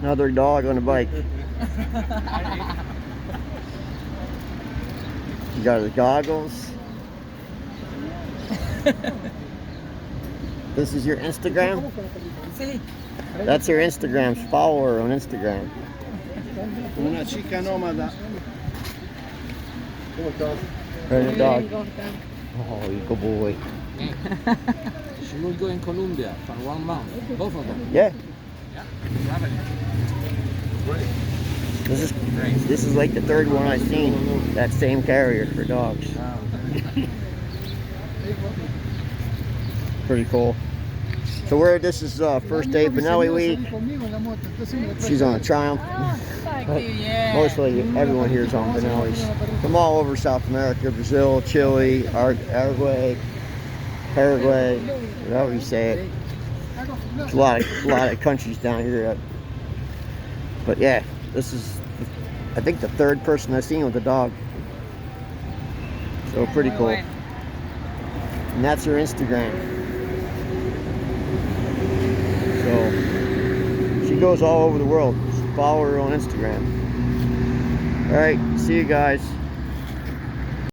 Another dog on a bike. You got his goggles. This is your Instagram? That's your Instagram. Follow her on Instagram. Una chica nómada. Her the dog. Oh, you good boy. She will go in Colombia for 1 month. Both of them. Yeah. Yeah. Traveling. Great. This is like the third one I've seen. That same carrier for dogs. Pretty cool. So this is first day Benelli week. She's on a Triumph. Mostly everyone here is on Benellis. From all over South America, Brazil, Chile, Uruguay, Paraguay, whatever you say it. There's a lot of countries down here. But yeah, this is, I think, the third person I've seen with a dog. So pretty cool. And that's her Instagram. So she goes all over the world. Follow her on Instagram. All right, see you guys.